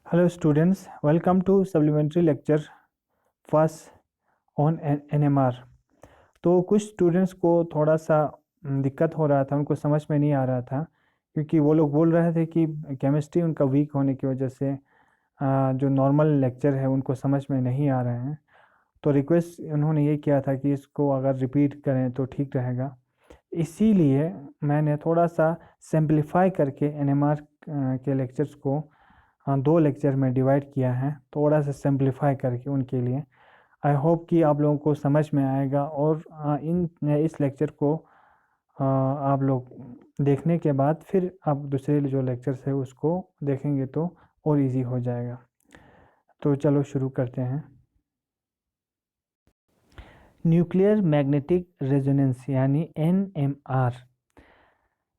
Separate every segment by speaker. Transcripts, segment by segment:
Speaker 1: Hello students, welcome to supplementary lecture first on NMR। तो कुछ students को थोड़ा सा दिक्कत हो रहा था, उनको समझ में नहीं आ रहा था क्योंकि वो लोग बोल रहे थे कि केमिस्ट्री उनका वीक होने की वजह से जो नॉर्मल लेक्चर है उनको समझ में नहीं आ रहे हैं। तो रिक्वेस्ट उन्होंने ये किया था कि इसको अगर रिपीट करें तो ठीक रहेगा, इसीलिए मैंने थोड़ा सा सिंप्लीफाई करके NMR के लेक्चर्स को दो लेक्चर में डिवाइड किया है, थोड़ा सा सिंप्लीफाई करके उनके लिए। आई होप कि आप लोगों को समझ में आएगा और इस लेक्चर को आप लोग देखने के बाद फिर आप दूसरे जो लेक्चर्स है उसको देखेंगे तो और इजी हो जाएगा। तो चलो शुरू करते हैं। न्यूक्लियर मैग्नेटिक रेजोनेंस यानी NMR।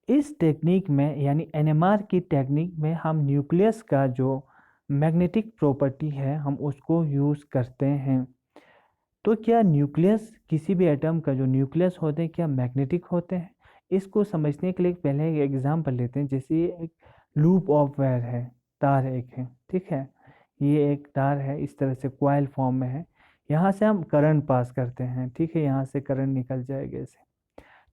Speaker 1: इस टेक्निक में यानी NMR की टेक्निक में हम न्यूक्लियस का जो मैग्नेटिक प्रॉपर्टी है हम उसको यूज़ करते हैं। तो क्या न्यूक्लियस किसी भी एटम का जो न्यूक्लियस होते हैं क्या मैग्नेटिक होते हैं? इसको समझने के लिए पहले एक एग्जांपल लेते हैं। जैसे ये एक लूप ऑफ वायर है, तार एक है, ठीक है। ये एक तार है, इस तरह से कॉइल फॉर्म में है। यहाँ से हम करंट पास करते हैं, ठीक है। यहाँ से करंट निकल जाएगा ऐसे।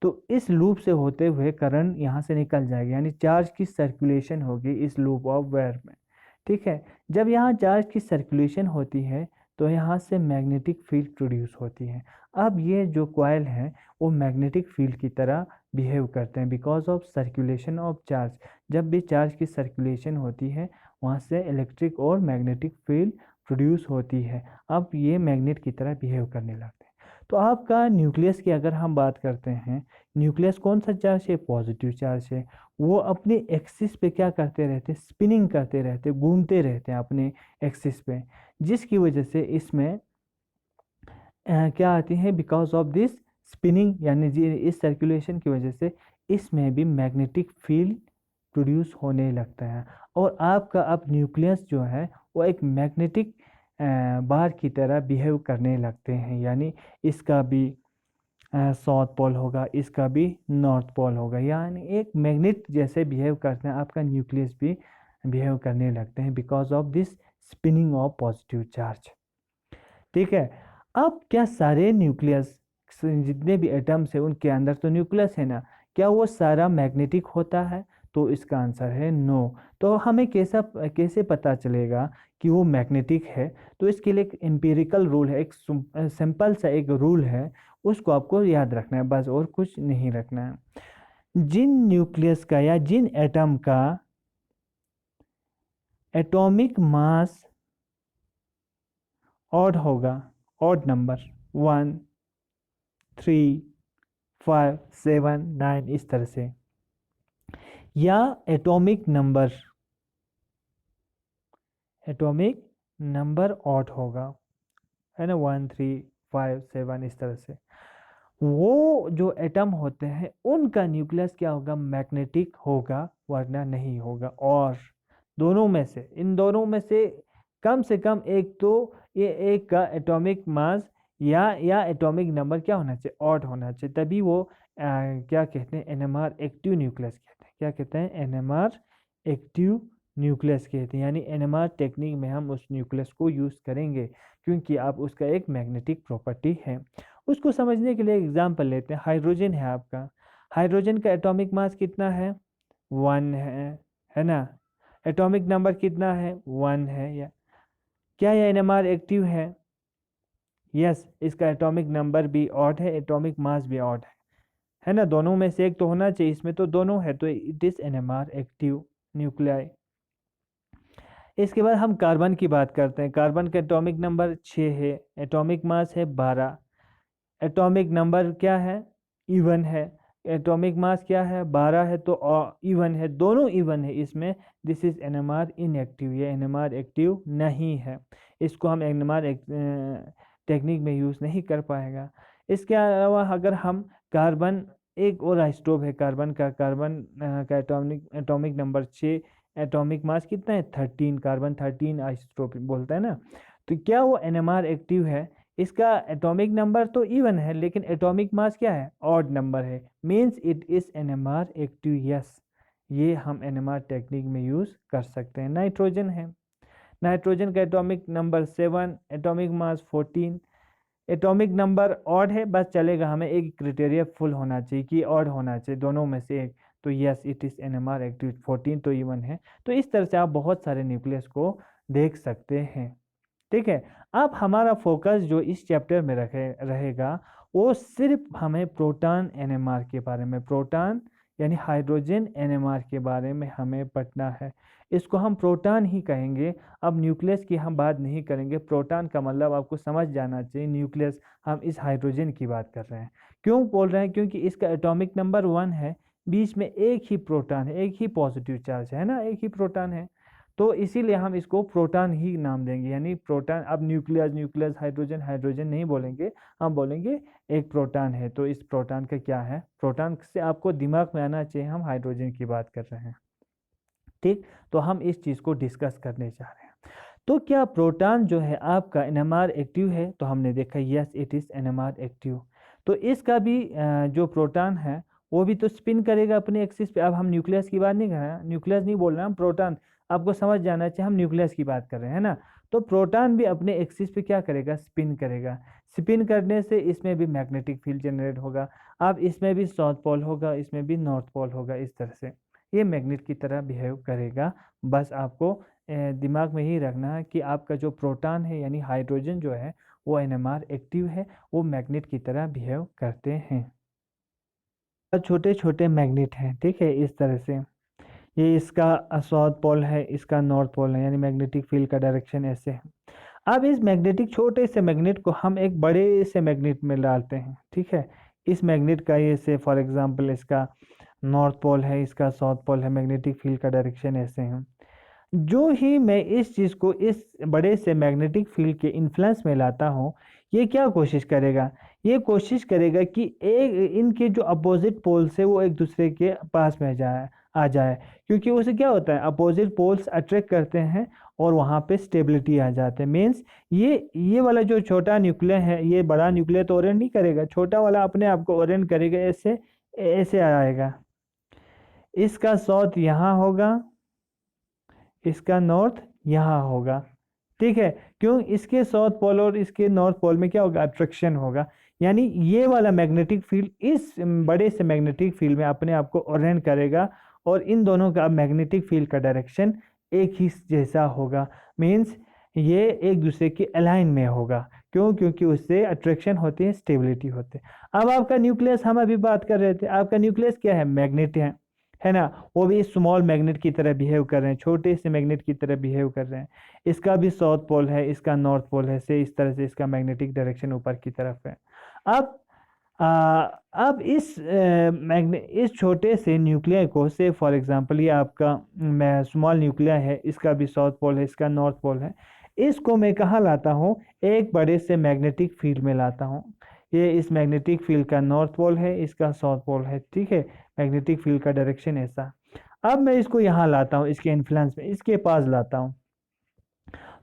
Speaker 1: तो इस लूप से होते हुए करंट यहाँ से निकल जाएगा, यानी चार्ज की सर्कुलेशन होगी इस लूप ऑफ वायर में, ठीक है। जब यहाँ चार्ज की सर्कुलेशन होती है तो यहाँ से मैग्नेटिक फील्ड प्रोड्यूस होती है। अब ये जो कॉइल है वो मैग्नेटिक फील्ड की तरह बिहेव करते हैं because of circulation of charge. जब भी चार्ज की सर्कुलेशन होती है वहाँ से इलेक्ट्रिक और मैग्नेटिक फील्ड प्रोड्यूस होती है। अब ये मैग्नेट की तरह बिहेव करने लगते हैं। तो आपका न्यूक्लियस की अगर हम बात करते हैं, न्यूक्लियस कौन सा चार्ज है? पॉजिटिव चार्ज है। वो अपने एक्सिस पे क्या करते रहते हैं? स्पिनिंग करते रहते, घूमते रहते हैं अपने एक्सिस पे, जिसकी वजह से इसमें क्या आती है? बिकॉज ऑफ दिस स्पिनिंग यानी इस सर्कुलेशन की वजह से इसमें भी मैग्नेटिक फील्ड प्रोड्यूस होने लगता है। और आपका अब न्यूक्लियस जो है वो एक मैग्नेटिक बार की तरह बिहेव करने लगते हैं, यानी इसका भी साउथ पोल होगा, इसका भी नॉर्थ पोल होगा, यानी एक मैग्नेट जैसे बिहेव करते हैं। आपका न्यूक्लियस भी बिहेव करने लगते हैं because of this spinning of positive charge, ठीक है। अब क्या सारे न्यूक्लियस जितने भी एटम्स है उनके अंदर तो न्यूक्लियस है ना, क्या वो सारा मैग्नेटिक होता है? तो इसका आंसर है नो। तो हमें कैसे पता चलेगा कि वो मैग्नेटिक है? तो इसके लिए एक एम्पिरिकल रूल है, एक सिंपल सा एक रूल है, उसको आपको याद रखना है बस, और कुछ नहीं रखना है। जिन न्यूक्लियस का या जिन एटम का एटॉमिक मास ऑड होगा, ऑड नंबर 1, 3, 5, 7, 9 इस तरह से, या एटॉमिक नंबर ऑड होगा, है ना, 1, 3, 5, 7 इस तरह से, वो जो एटम होते हैं उनका न्यूक्लियस क्या होगा? मैग्नेटिक होगा, वरना नहीं होगा। और दोनों में से, इन दोनों में से कम एक तो ये एक का एटॉमिक मास या एटॉमिक नंबर क्या होना चाहिए? ऑड होना चाहिए, तभी वो क्या कहते हैं? NMR एक्टिव न्यूक्लियस कहते हैं। क्या कहते हैं? NMR एक्टिव न्यूक्लियस कहते हैं। यानी NMR टेक्निक में हम उस न्यूक्लियस को यूज़ करेंगे क्योंकि आप उसका एक मैग्नेटिक प्रॉपर्टी है। उसको समझने के लिए एग्जाम्पल लेते हैं। हाइड्रोजन है आपका, हाइड्रोजन का एटॉमिक मास कितना है? 1 है ना। एटॉमिक नंबर कितना है? 1 है। या क्या यह NMR एक्टिव है? यस, इसका एटॉमिक नंबर भी ऑड है, एटॉमिक मास भी ऑड है ना। दोनों में से एक तो होना चाहिए, इसमें तो दोनों है, तो it is NMR active nuclei. इसके बाद हम कार्बन की बात करते हैं। कार्बन का एटॉमिक नंबर 6 है, एटॉमिक मास है 12, एटॉमिक नंबर क्या है? इवन है। एटॉमिक मास क्या है? 12 है, तो इवन है, दोनों इवन है इसमें। दिस इज NMR इनएक्टिव, ये NMR एक्टिव नहीं है, इसको हम NMR टेक्निक में यूज़ नहीं कर पाएगा। इसके अलावा अगर हम कार्बन, एक और आइसोटोप है कार्बन का एटॉमिक नंबर 6, एटॉमिक मास कितना है? 13, कार्बन 13 आइसोटोप बोलता है ना। तो क्या वो NMR एक्टिव है? इसका एटॉमिक नंबर तो इवन है लेकिन एटॉमिक मास क्या है? ऑड नंबर है, means it is NMR active. Yes, ये हम NMR टेक्निक में यूज़ कर सकते हैं। नाइट्रोजन है, नाइट्रोजन का atomic number 7, atomic mass 14, atomic number odd है, बस चलेगा, हमें एक क्राइटेरिया फुल होना चाहिए कि ऑड होना चाहिए दोनों में से एक, तो yes it is NMR active 14 तो इवन है। तो इस तरह से आप बहुत सारे न्यूक्लियस को देख सकते हैं। ठीक है, अब हमारा फोकस जो इस चैप्टर में रहेगा वो सिर्फ हमें प्रोटॉन NMR के बारे में, प्रोटॉन यानी हाइड्रोजन NMR के बारे में हमें पढ़ना है। इसको हम प्रोटॉन ही कहेंगे, अब न्यूक्लियस की हम बात नहीं करेंगे। प्रोटॉन का मतलब आपको समझ जाना चाहिए, न्यूक्लियस हम इस हाइड्रोजन की बात कर रहे हैं। क्यों बोल रहे हैं? क्योंकि इसका एटॉमिक नंबर 1 है, बीच में एक ही प्रोटॉन है, एक ही पॉजिटिव चार्ज है ना, एक ही प्रोटॉन है, तो इसीलिए हम इसको प्रोटॉन ही नाम देंगे, यानी प्रोटॉन। अब न्यूक्लियस न्यूक्लियस, हाइड्रोजन हाइड्रोजन नहीं बोलेंगे, हम बोलेंगे एक प्रोटॉन है। तो इस प्रोटॉन का क्या है, प्रोटॉन से आपको दिमाग में आना चाहिए हम हाइड्रोजन की बात कर रहे हैं। ठीक, तो हम इस चीज़ को डिस्कस करने जा रहे हैं। तो क्या प्रोटॉन जो है आपका NMR एक्टिव है? तो हमने देखा yes it is NMR active. तो इसका भी जो प्रोटॉन है वो भी तो स्पिन करेगा अपने एक्सिस पे। अब हम न्यूक्लियस की बात नहीं कर रहे हैं, न्यूक्लियस नहीं बोल रहे हैं हम, प्रोटॉन। आपको समझ जाना चाहिए हम न्यूक्लियस की बात कर रहे हैं ना। तो प्रोटॉन भी अपने एक्सिस पे क्या करेगा, स्पिन करेगा। स्पिन करने से इसमें भी मैग्नेटिक फील्ड जनरेट होगा। अब इसमें भी साउथ पोल होगा, इसमें भी नॉर्थ पोल होगा, इस तरह से ये मैग्नेट की तरह बिहेव करेगा। बस आपको दिमाग में ही रखना है कि आपका जो प्रोटॉन है यानी हाइड्रोजन जो है वो NMR एक्टिव है, वो मैग्नेट की तरह बिहेव करते हैं। छोटे छोटे मैग्नेट हैं, ठीक है, इस तरह से। ये इसका साउथ पोल है, इसका नॉर्थ पोल है, यानी मैग्नेटिक फील्ड का डायरेक्शन ऐसे है। अब इस मैग्नेटिक छोटे से मैग्नेट को हम एक बड़े से मैग्नेट में डालते हैं, ठीक है। इस मैग्नेट का ये से फॉर एग्जांपल इसका नॉर्थ पोल है, इसका साउथ पोल है, मैग्नेटिक फील्ड का डायरेक्शन ऐसे है। जो ही मैं इस चीज़ को इस बड़े से मैग्नेटिक फील्ड के इन्फ्लुएंस में लाता हूँ, ये क्या कोशिश करेगा, ये कोशिश करेगा कि एक इनके जो अपोजिट पोल्स है वो एक दूसरे के पास में आ जाए। क्योंकि उससे क्या होता है, अपोजिट पोल्स अट्रैक्ट करते हैं और वहाँ पे स्टेबिलिटी आ जाते हैं। मीन्स ये वाला जो छोटा न्यूक्लियर है, ये बड़ा न्यूक्लियर तो ओरेंट नहीं करेगा, छोटा वाला अपने आप को ओरेंट करेगा, ऐसे ऐसे आएगा। इसका साउथ यहाँ होगा, इसका नॉर्थ यहाँ होगा, ठीक है। क्यों? इसके साउथ पोल और इसके नॉर्थ पोल में क्या होगा, अट्रैक्शन होगा। यानी ये वाला मैग्नेटिक फील्ड इस बड़े से मैग्नेटिक फील्ड में अपने आप को ओरिएंट करेगा और इन दोनों का मैग्नेटिक फील्ड का डायरेक्शन एक ही जैसा होगा। मीन्स ये एक दूसरे के अलाइन में होगा। क्यों? क्योंकि उससे अट्रैक्शन होती है, स्टेबिलिटी होती है। अब आपका न्यूक्लियस, हम अभी बात कर रहे थे, आपका न्यूक्लियस क्या है, मैग्नेट है ना। वो भी स्मॉल मैग्नेट की तरह बिहेव कर रहे हैं, छोटे से मैग्नेट की तरह बिहेव कर रहे हैं। इसका भी साउथ पोल है, इसका नॉर्थ पोल है, से इस तरह से इसका मैग्नेटिक डायरेक्शन ऊपर की तरफ है। अब अब इस छोटे से न्यूक्लियर को, से फॉर एग्जांपल ये आपका स्मॉल न्यूक्लियर है, इसका भी साउथ पोल है, इसका नॉर्थ पोल है। इसको मैं कहाँ लाता हूँ, एक बड़े से मैग्नेटिक फील्ड में लाता हूँ। ये इस मैग्नेटिक फील्ड का नॉर्थ पोल है, इसका साउथ पोल है, ठीक है। मैग्नेटिक फील्ड का डायरेक्शन ऐसा। अब मैं इसको यहाँ लाता हूँ, इसके इन्फ्लुएंस में, इसके पास लाता हूँ।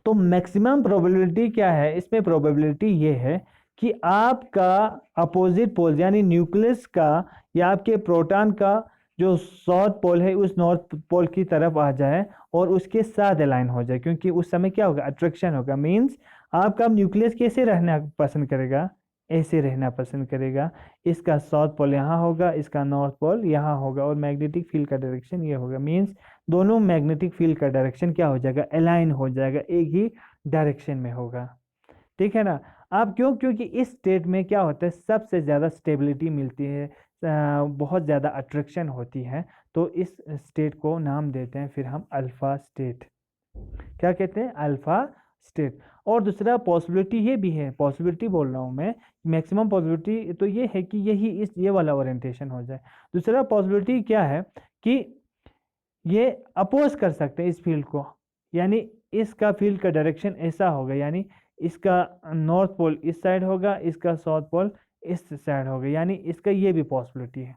Speaker 1: तो मैक्सिमम प्रोबेबिलिटी क्या है इसमें, प्रोबेबिलिटी ये है कि आपका अपोजिट पोल यानी न्यूक्लियस का या आपके प्रोटॉन का जो साउथ पोल है उस नॉर्थ पोल की तरफ आ जाए और उसके साथ अलाइन हो जाए। क्योंकि उस समय क्या होगा, अट्रैक्शन होगा। मीन्स आपका न्यूक्लियस कैसे रहना पसंद करेगा, ऐसे रहना पसंद करेगा। इसका साउथ पोल यहाँ होगा, इसका नॉर्थ पोल यहाँ होगा और मैग्नेटिक फील्ड का डायरेक्शन ये होगा। मीन्स दोनों मैग्नेटिक फील्ड का डायरेक्शन क्या हो जाएगा, अलाइन हो जाएगा, एक ही डायरेक्शन में होगा, ठीक है ना। अब क्यों? क्योंकि इस स्टेट में क्या होता है, सबसे ज़्यादा स्टेबिलिटी मिलती है, बहुत ज़्यादा अट्रैक्शन होती है। तो इस स्टेट को नाम देते हैं फिर हम अल्फ़ा स्टेट। क्या कहते हैं, अल्फ़ा स्टेट। और दूसरा पॉसिबिलिटी ये भी है, पॉसिबिलिटी बोल रहा हूँ मैं, मैक्सिमम पॉसिबिलिटी तो ये है कि ये वाला ओरिएंटेशन हो जाए। दूसरा पॉसिबिलिटी क्या है कि ये अपोज कर सकते हैं इस फील्ड को, यानी इसका फील्ड का डायरेक्शन ऐसा होगा, यानी इसका नॉर्थ पोल इस साइड होगा, इसका साउथ पोल इस साइड होगा, यानी इसका ये भी पॉसिबिलिटी है।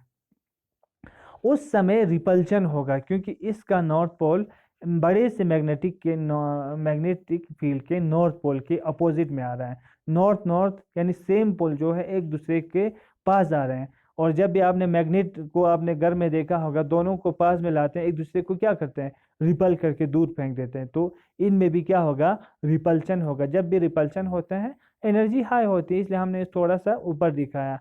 Speaker 1: उस समय रिपल्शन होगा क्योंकि इसका नॉर्थ पोल बड़े से मैग्नेटिक फील्ड के नॉर्थ पोल के अपोजिट में आ रहा है। नॉर्थ नॉर्थ यानी सेम पोल जो है एक दूसरे के पास आ रहे हैं। और जब भी आपने मैग्नेट को आपने घर में देखा होगा, दोनों को पास में लाते हैं, एक दूसरे को क्या करते हैं, रिपल करके दूर फेंक देते हैं। तो इनमें भी क्या होगा, रिपल्शन होगा। जब भी रिपल्शन होता है एनर्जी हाई होती है, इसलिए हमने थोड़ा सा ऊपर दिखाया।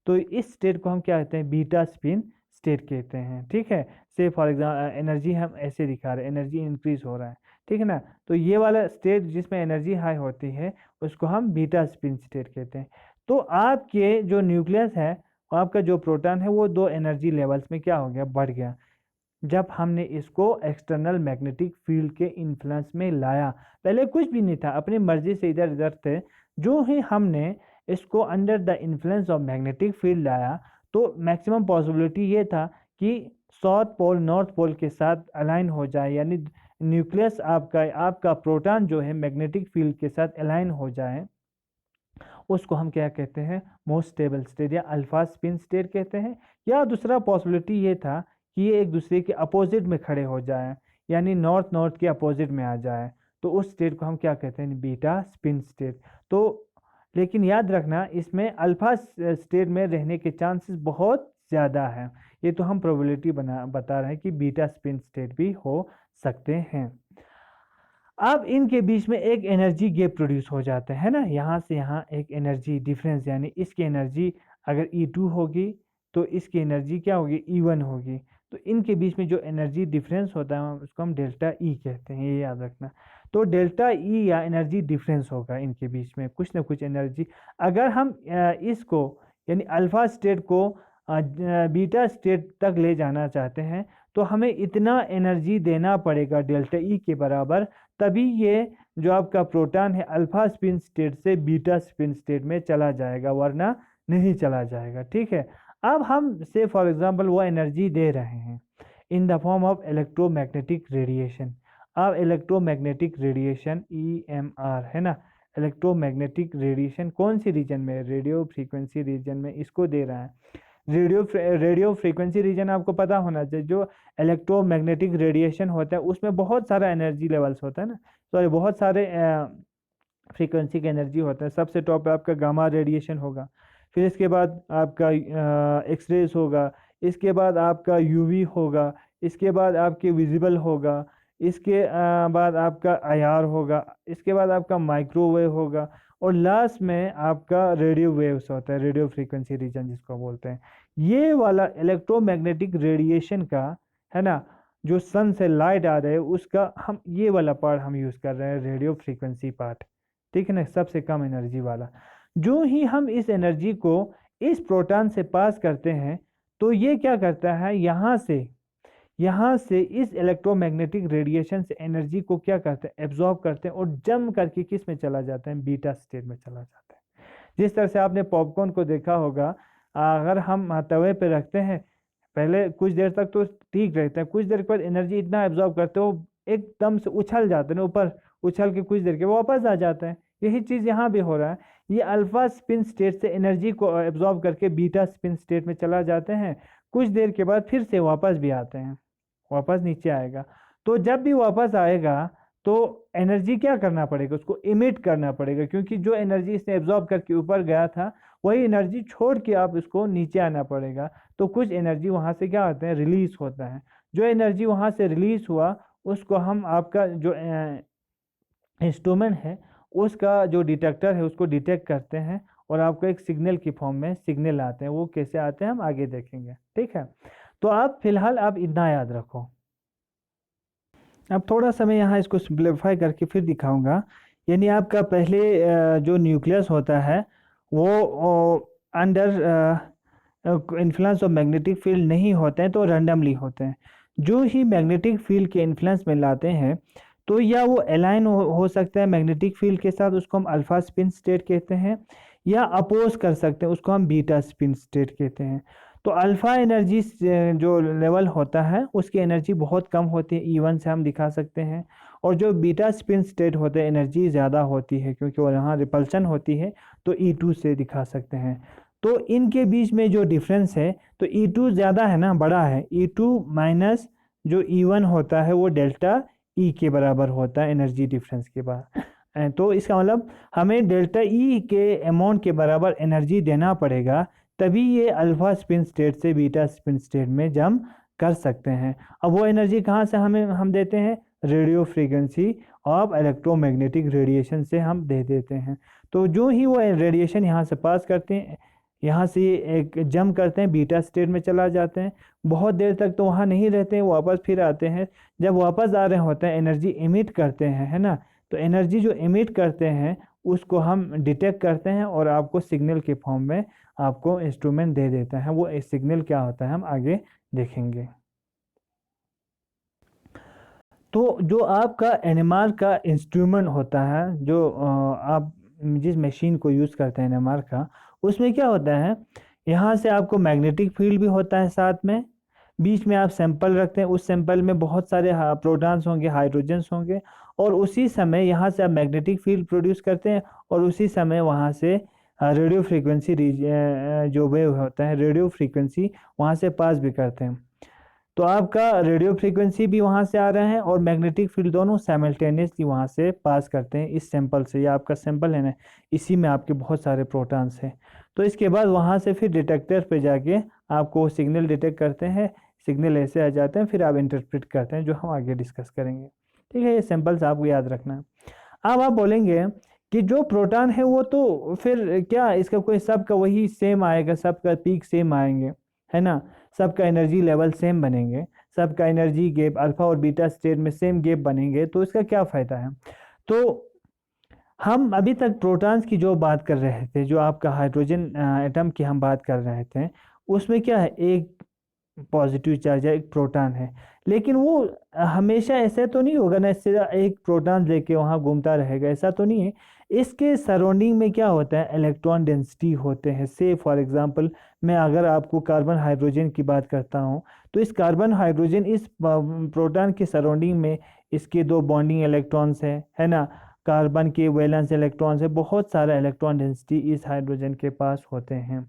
Speaker 1: तो इस स्टेट को हम क्या कहते हैं, बीटा स्पिन स्टेट कहते हैं। ठीक है, से फॉर एग्जाम्पल एनर्जी हम ऐसे दिखा रहे हैं, एनर्जी इंक्रीज हो रहा है, ठीक है ना। तो ये वाला स्टेट जिसमें एनर्जी हाई होती है उसको हम बीटा स्पिन स्टेट कहते हैं। तो आपके जो न्यूक्लियस है, आपका जो प्रोटॉन है, वो दो एनर्जी लेवल्स में क्या हो गया, बढ़ गया, जब हमने इसको एक्सटर्नल मैग्नेटिक फील्ड के इन्फ्लुएंस में लाया। पहले कुछ भी नहीं था, अपनी मर्जी से इधर उधर थे। जो ही हमने इसको under the influence of magnetic field लाया, तो मैक्सिमम पॉसिबिलिटी ये था कि साउथ पोल नॉर्थ पोल के साथ अलाइन हो जाए, यानी न्यूक्लियस आपका प्रोटॉन जो है मैग्नेटिक फील्ड के साथ अलाइन हो जाए। उसको हम क्या कहते हैं, मोस्ट स्टेबल स्टेट या अल्फा स्पिन स्टेट कहते हैं। या दूसरा पॉसिबिलिटी ये था कि ये एक दूसरे के अपोजिट में खड़े हो जाएं, यानी नॉर्थ नॉर्थ के अपोजिट में आ जाए, तो उस स्टेट को हम क्या कहते हैं, बीटा स्पिन स्टेट। तो लेकिन याद रखना, इसमें अल्फा स्टेट में रहने के चांसेस बहुत ज़्यादा हैं। ये तो हम प्रोबेबिलिटी बता रहे हैं कि बीटा स्पिन स्टेट भी हो सकते हैं। अब इनके बीच में एक एनर्जी गैप प्रोड्यूस हो जाता है ना, यहाँ से यहाँ एक एनर्जी डिफरेंस, यानी इसकी एनर्जी अगर E2 होगी तो इसकी एनर्जी क्या होगी, E1 होगी। तो इनके बीच में जो एनर्जी डिफरेंस होता है उसको हम डेल्टा ई कहते हैं, ये याद रखना। तो डेल्टा ई या एनर्जी डिफरेंस होगा इनके बीच में कुछ ना कुछ एनर्जी। अगर हम इसको यानी अल्फा स्टेट को बीटा स्टेट तक ले जाना चाहते हैं तो हमें इतना एनर्जी देना पड़ेगा डेल्टा ई के बराबर, तभी ये जो आपका प्रोटॉन है अल्फा स्पिन स्टेट से बीटा स्पिन स्टेट में चला जाएगा, वरना नहीं चला जाएगा। ठीक है, अब हम से फॉर एग्जांपल वो एनर्जी दे रहे हैं in the form of electromagnetic radiation. अब इलेक्ट्रोमैग्नेटिक रेडिएशन EMR है ना, इलेक्ट्रोमैग्नेटिक रेडिएशन कौन सी रीजन में, रेडियो फ्रीक्वेंसी रीजन में इसको दे रहा है। रेडियो फ्रीक्वेंसी रीजन आपको पता होना चाहिए। जो इलेक्ट्रोमैग्नेटिक रेडिएशन होता है उसमें बहुत सारा एनर्जी लेवल्स होता है ना, सॉरी बहुत सारे फ्रीक्वेंसी का एनर्जी होता है। सबसे टॉप पे आपका गामा रेडिएशन होगा, फिर इसके बाद आपका एक्सरेज होगा, इसके बाद आपका UV होगा, इसके बाद आपके विजिबल होगा, इसके बाद आपका IR होगा, इसके बाद आपका माइक्रोवेव होगा, और लास्ट में आपका रेडियो वेव्स होता है, रेडियो फ्रीक्वेंसी रीजन जिसको बोलते हैं। ये वाला इलेक्ट्रोमैग्नेटिक रेडिएशन का है ना, जो सन से लाइट आ रहे हैं उसका हम ये वाला पार्ट हम यूज़ कर रहे हैं, रेडियो फ्रीक्वेंसी पार्ट, ठीक है ना, सबसे कम एनर्जी वाला। जो ही हम इस एनर्जी को इस प्रोटॉन से पास करते हैं तो ये क्या करता है, यहाँ से इस इलेक्ट्रोमैग्नेटिक रेडिएशन से एनर्जी को क्या करते हैं, एब्जॉर्ब करते हैं, और जम करके किस में चला जाता है, बीटा स्टेट में चला जाता है। जिस तरह से आपने पॉपकॉर्न को देखा होगा, अगर हम तवे पे रखते हैं पहले कुछ देर तक तो ठीक रहता है, कुछ देर के बाद एनर्जी इतना एब्जॉर्ब करते हो एकदम से उछल जाते हैं ऊपर, उछल के कुछ देर के वापस आ जाते हैं। यही चीज़ यहाँ भी हो रहा है, ये अल्फा स्पिन स्टेट से एनर्जी को एब्जॉर्ब करके बीटा स्पिन स्टेट में चला जाते हैं, कुछ देर के बाद फिर से वापस भी आते हैं, वापस नीचे आएगा। तो जब भी वापस आएगा तो एनर्जी क्या करना पड़ेगा, उसको इमिट करना पड़ेगा, क्योंकि जो एनर्जी इसने एब्जॉर्ब करके ऊपर गया था वही एनर्जी छोड़ के आप इसको नीचे आना पड़ेगा। तो कुछ एनर्जी वहाँ से क्या होता है, रिलीज होता है। जो एनर्जी वहाँ से रिलीज हुआ उसको हम आपका जो इंस्ट्रूमेंट है उसका जो डिटेक्टर है उसको डिटेक्ट करते हैं, और आपको एक सिग्नल की फॉर्म में सिग्नल आते हैं। वो कैसे आते हैं हम आगे देखेंगे, ठीक है। तो आप फिलहाल आप इतना याद रखो। अब थोड़ा सा मैं यहाँ इसको सिंप्लीफाई करके फिर दिखाऊंगा। यानी आपका पहले जो न्यूक्लियस होता है वो under influence of magnetic field नहीं होते हैं, तो रैंडमली होते हैं। जो ही मैग्नेटिक फील्ड के इन्फ्लुएंस में लाते हैं तो या वो अलाइन हो सकता है मैग्नेटिक फील्ड के साथ, उसको हम अल्फा स्पिन स्टेट कहते हैं, या अपोज कर सकते हैं, उसको हम बीटा स्पिन स्टेट कहते हैं। तो अल्फा एनर्जी जो लेवल होता है उसकी एनर्जी बहुत कम होती है, E1 से हम दिखा सकते हैं, और जो बीटा स्पिन स्टेट होते हैं एनर्जी ज़्यादा होती है, क्योंकि वो यहाँ रिपल्शन होती है, तो E2 से दिखा सकते हैं। तो इनके बीच में जो डिफरेंस है, तो E2 ज़्यादा है ना, बड़ा है, E2 माइनस जो E1 होता है वो डेल्टा E के बराबर होता है एनर्जी डिफरेंस के बाद। तो इसका मतलब हमें डेल्टा E के अमाउंट के बराबर एनर्जी देना पड़ेगा, तभी ये अल्फा स्पिन स्टेट से बीटा स्पिन स्टेट में जंप कर सकते हैं। अब वो एनर्जी कहाँ से हम देते हैं? Radio frequency of electromagnetic radiation से हम दे देते हैं। तो जो ही वो रेडिएशन यहाँ से पास करते हैं, यहाँ से एक जंप करते हैं, बीटा स्टेट में चला जाते हैं। बहुत देर तक तो वहाँ नहीं रहते हैं, वापस फिर आते हैं। जब वापस आ रहे होते हैं, एनर्जी इमिट करते हैं, है ना। तो एनर्जी जो इमिट करते हैं उसको हम डिटेक्ट करते हैं और आपको सिग्नल के फॉर्म में आपको इंस्ट्रूमेंट दे देते हैं। वो सिग्नल क्या होता है हम आगे देखेंगे। तो जो आपका एनएमआर का इंस्ट्रूमेंट होता है, जो आप जिस मशीन को यूज़ करते हैं एनएमआर का, उसमें क्या होता है, यहाँ से आपको मैग्नेटिक फील्ड भी होता है साथ में। बीच में आप सैंपल रखते हैं, उस सैंपल में बहुत सारे प्रोटॉन्स होंगे, हाइड्रोजन्स होंगे, और उसी समय यहाँ से आप मैग्नेटिक फील्ड प्रोड्यूस करते हैं और उसी समय वहाँ से रेडियो फ्रीक्वेंसी जो वेव होता है, रेडियो फ्रीक्वेंसी वहाँ से पास भी करते हैं। तो आपका रेडियो फ्रीक्वेंसी भी वहाँ से आ रहा है और मैग्नेटिक फील्ड दोनों साइमल्टेनियसली वहाँ से पास करते हैं इस सैंपल से। ये आपका सैंपल है ना, इसी में आपके बहुत सारे प्रोटॉन्स हैं। तो इसके बाद वहाँ से फिर डिटेक्टर पे जाके आपको सिग्नल डिटेक्ट करते हैं, सिग्नल ऐसे आ जाते हैं, फिर आप इंटरप्रेट करते हैं, जो हम आगे डिस्कस करेंगे। ठीक है, ये सैंपल्स आपको याद रखना है। अब आप बोलेंगे कि जो प्रोटॉन है वो तो फिर क्या इसका कोई सबका वही सेम आएगा, सबका पीक सेम आएंगे, है ना, सबका एनर्जी लेवल सेम बनेंगे, सबका एनर्जी गैप अल्फा और बीटा स्टेट में सेम गैप बनेंगे, तो इसका क्या फ़ायदा है? तो हम अभी तक प्रोटॉन्स की जो बात कर रहे थे, जो आपका हाइड्रोजन एटम की हम बात कर रहे थे, उसमें क्या है, एक पॉजिटिव चार्ज है, एक प्रोटॉन है। लेकिन वो हमेशा ऐसे तो नहीं होगा ना, इससे एक प्रोटॉन लेके वहाँ घूमता रहेगा, ऐसा तो नहीं है। इसके सराउंडिंग में क्या होता है, इलेक्ट्रॉन डेंसिटी होते हैं। से फॉर एग्जांपल मैं अगर आपको कार्बन हाइड्रोजन की बात करता हूँ, तो इस कार्बन हाइड्रोजन इस प्रोटॉन के सराउंडिंग में इसके 2 बॉन्डिंग इलेक्ट्रॉन्स है ना, कार्बन के वैलेंस इलेक्ट्रॉन्स है, बहुत सारा इलेक्ट्रॉन डेंसिटी इस हाइड्रोजन के पास होते हैं।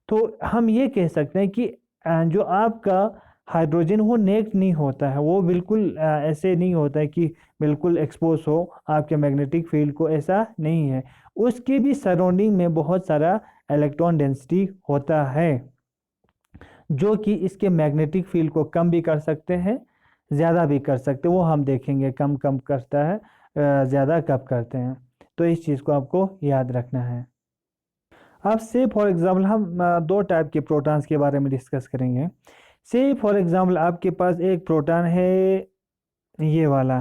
Speaker 1: तो हम ये कह सकते हैं कि जो आपका हाइड्रोजन वो नेक्ड नहीं होता है, वो बिल्कुल ऐसे नहीं होता है कि बिल्कुल एक्सपोज हो आपके मैग्नेटिक फील्ड को, ऐसा नहीं है। उसके भी सराउंडिंग में बहुत सारा इलेक्ट्रॉन डेंसिटी होता है, जो कि इसके मैग्नेटिक फील्ड को कम भी कर सकते हैं, ज़्यादा भी कर सकते हैं। वो हम देखेंगे कम कम करता है, ज़्यादा कब करते हैं। तो इस चीज़ को आपको याद रखना है। अब से फॉर एग्जांपल हम 2 टाइप के प्रोटॉन्स के बारे में डिस्कस करेंगे। से फॉर एग्जांपल आपके पास एक प्रोटॉन है ये वाला,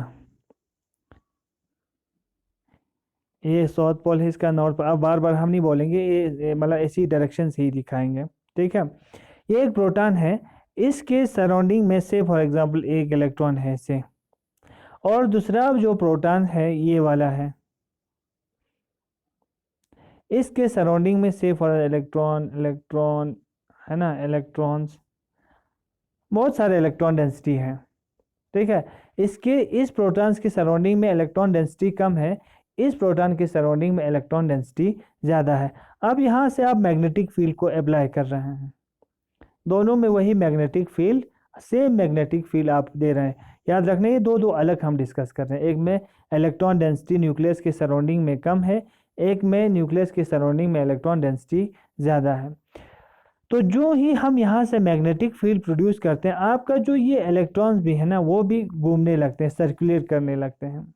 Speaker 1: ये साउथ पोल है, इसका नॉर्थ पोल। अब बार बार हम नहीं बोलेंगे, ये मतलब ऐसी डायरेक्शन से ही दिखाएंगे, ठीक है। ये एक प्रोटॉन है, इसके सराउंडिंग में से फॉर एग्जांपल एक इलेक्ट्रॉन है से, और दूसरा जो प्रोटॉन है ये वाला है, इसके सराउंडिंग में से फॉर इलेक्ट्रॉन है ना, इलेक्ट्रॉन्स, बहुत सारे इलेक्ट्रॉन डेंसिटी है, ठीक है। इस प्रोटॉन्स की सराउंडिंग में इलेक्ट्रॉन डेंसिटी कम है, इस प्रोटॉन की सराउंडिंग में इलेक्ट्रॉन डेंसिटी ज़्यादा है। अब यहाँ से आप मैग्नेटिक फील्ड को अप्लाई कर रहे हैं, दोनों में वही magnetic field, same magnetic field आप दे रहे हैं। याद रखना ये दो अलग हम डिस्कस कर रहे हैं। एक में इलेक्ट्रॉन डेंसिटी न्यूक्लियस के सराउंडिंग में कम है, एक में न्यूक्लियस के सराउंडिंग में इलेक्ट्रॉन डेंसिटी ज़्यादा है। तो जो ही हम यहाँ से मैग्नेटिक फील्ड प्रोड्यूस करते हैं, आपका जो ये इलेक्ट्रॉन्स भी है ना, वो भी घूमने लगते हैं, सर्कुलेट करने लगते हैं।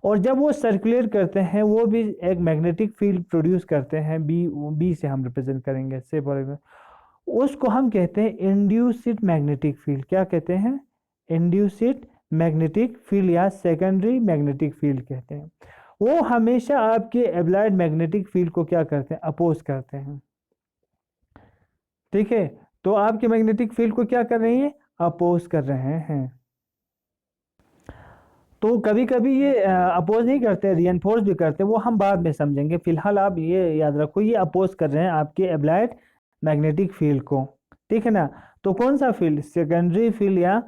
Speaker 1: और जब वो सर्कुलेट करते हैं, वो भी एक मैग्नेटिक फील्ड प्रोड्यूस करते हैं, बी से हम रिप्रेजेंट करेंगे, से फॉर एग्जाम्पल उसको हम कहते हैं इंड्यूस्ड मैग्नेटिक फील्ड। क्या कहते हैं? इंड्यूस्ड मैग्नेटिक फील्ड या सेकेंडरी मैग्नेटिक फील्ड कहते हैं। वो हमेशा आपके अप्लाइड मैग्नेटिक फील्ड को क्या करते हैं? अपोज करते हैं, ठीक है। तो आपके मैग्नेटिक फील्ड को क्या कर रहे हैं? अपोज कर रहे हैं। तो कभी कभी ये अपोज नहीं करते, रियनफोर्स भी करते हैं, वो हम बाद में समझेंगे। फिलहाल आप ये याद रखो, ये अपोज कर रहे हैं आपके अप्लाइड मैग्नेटिक फील्ड को, ठीक है ना। तो कौन सा फील्ड? सेकेंडरी फील्ड या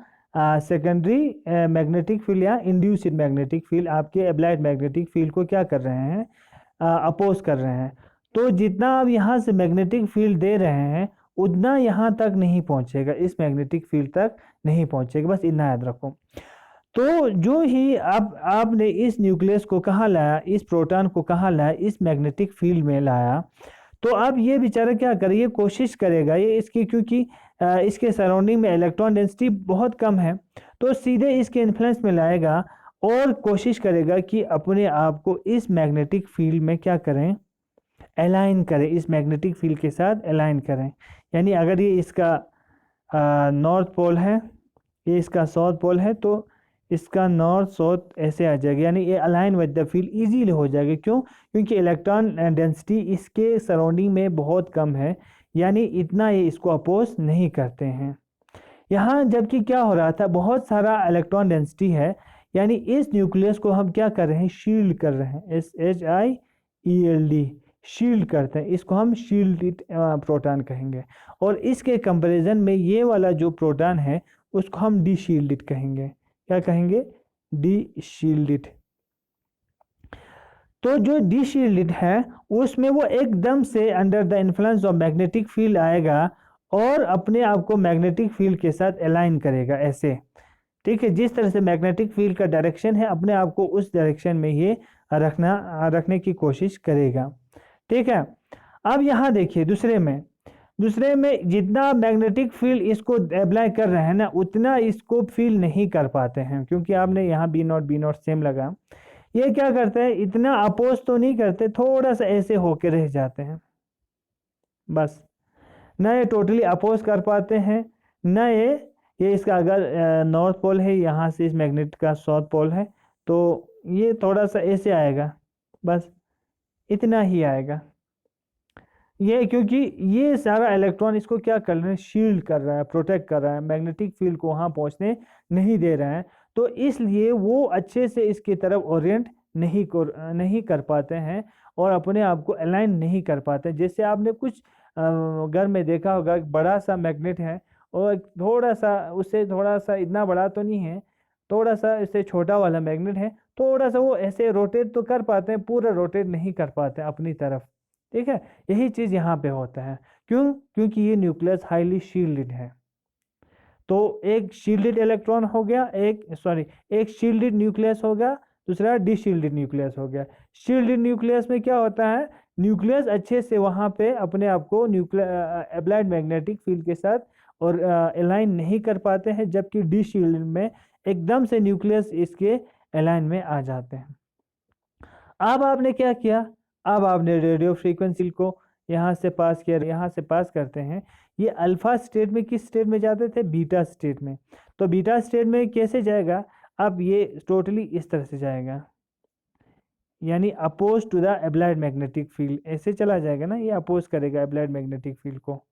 Speaker 1: सेकेंडरी मैग्नेटिक फील्ड या इंड्यूस्ड मैग्नेटिक फील्ड आपके अप्लाइड मैग्नेटिक फील्ड को क्या कर रहे हैं? अपोज कर रहे हैं। तो जितना आप यहाँ से मैग्नेटिक फील्ड दे रहे हैं, उतना यहाँ तक नहीं पहुँचेगा, इस मैग्नेटिक फील्ड तक नहीं पहुँचेगा, बस इतना याद रखो। तो जो ही आपने इस न्यूक्लियस को कहाँ लाया, इस प्रोटॉन को कहाँ लाया? इस मैग्नेटिक फील्ड में लाया। तो अब ये बेचारा क्या करे, ये कोशिश करेगा ये इसकी, क्योंकि इसके सराउंडिंग में इलेक्ट्रॉन डेंसिटी बहुत कम है, तो सीधे इसके इन्फ्लुएंस में लाएगा और कोशिश करेगा कि अपने आप को इस मैग्नेटिक फील्ड में क्या करें, अलाइन करें, इस मैग्नेटिक फील्ड के साथ अलाइन करें। यानी अगर ये इसका नॉर्थ पोल है, ये इसका साउथ पोल है, तो इसका नॉर्थ साउथ ऐसे आ जाएगा, यानी ये align with the field easily हो जाएगा। क्यों? क्योंकि इलेक्ट्रॉन डेंसिटी इसके सराउंडिंग में बहुत कम है, यानी इतना ये इसको अपोज नहीं करते हैं। यहाँ जबकि क्या हो रहा था, बहुत सारा इलेक्ट्रॉन डेंसिटी है, यानी इस न्यूक्लियस को हम क्या कर रहे हैं, शील्ड कर रहे हैं, SHIELD, शील्ड करते हैं, इसको हम शील्डेड प्रोटॉन कहेंगे। और इसके कंपैरिजन में ये वाला जो प्रोटॉन है उसको हम डी शील्डेड कहेंगे। क्या कहेंगे? D shielded. तो जो डी शील्डेड है उसमें वो एकदम से under the influence of magnetic field आएगा और अपने आप को मैग्नेटिक फील्ड के साथ अलाइन करेगा ऐसे। ठीक है, जिस तरह से मैग्नेटिक फील्ड का डायरेक्शन है अपने आप को उस डायरेक्शन में ये रखने की कोशिश करेगा। ठीक है, अब यहाँ देखिए दूसरे में जितना मैग्नेटिक फील्ड इसको अप्लाई कर रहे हैं ना, उतना इसको फील नहीं कर पाते हैं, क्योंकि आपने यहाँ B0 सेम लगा। ये क्या करते हैं, इतना अपोज तो नहीं करते, थोड़ा सा ऐसे होके रह जाते हैं बस। ना ये टोटली अपोज कर पाते हैं, ना ये इसका अगर नॉर्थ पोल है, यहाँ से इस मैग्नेट का साउथ पोल है, तो ये थोड़ा सा ऐसे आएगा, बस इतना ही आएगा। ये क्योंकि ये सारा इलेक्ट्रॉन इसको क्या कर रहे हैं, शील्ड कर रहा है, प्रोटेक्ट कर रहा है, मैग्नेटिक फील्ड को वहाँ पहुँचने नहीं दे रहा है, तो इसलिए वो अच्छे से इसकी तरफ ओरिएंट नहीं कर पाते हैं और अपने आप को अलाइन नहीं कर पाते। जैसे आपने कुछ घर में देखा होगा, बड़ा सा मैग्नेट है और थोड़ा सा उससे थोड़ा सा, इतना बड़ा तो नहीं है, थोड़ा सा इससे छोटा वाला मैग्नेट है, थोड़ा सा वो ऐसे रोटेट तो कर पाते हैं, पूरा रोटेट नहीं कर पाते अपनी तरफ। ठीक है, यही चीज़ यहाँ पे होता है। क्यों? क्योंकि ये न्यूक्लियस हाईली शील्डेड है। तो एक शील्डेड इलेक्ट्रॉन हो गया, एक शील्डेड न्यूक्लियस हो गया, दूसरा डिशील्डेड न्यूक्लियस हो गया। शील्डेड न्यूक्लियस में क्या होता है, न्यूक्लियस अच्छे से वहाँ पे अपने आप को अप्लाइड मैग्नेटिक फील्ड के साथ और अलाइन नहीं कर पाते हैं, जबकि डिशील्डेड में एकदम से न्यूक्लियस इसके अलाइन में आ जाते हैं। अब आपने क्या किया, अब आपने रेडियो फ्रीक्वेंसी को यहाँ से पास किया, यहाँ से पास करते हैं, ये अल्फा स्टेट में किस स्टेट में जाते थे, बीटा स्टेट में। तो बीटा स्टेट में कैसे जाएगा, अब ये टोटली इस तरह से जाएगा, यानी oppose to the applied magnetic field, ऐसे चला जाएगा ना, ये अपोज करेगा अप्लाइड मैग्नेटिक फील्ड को।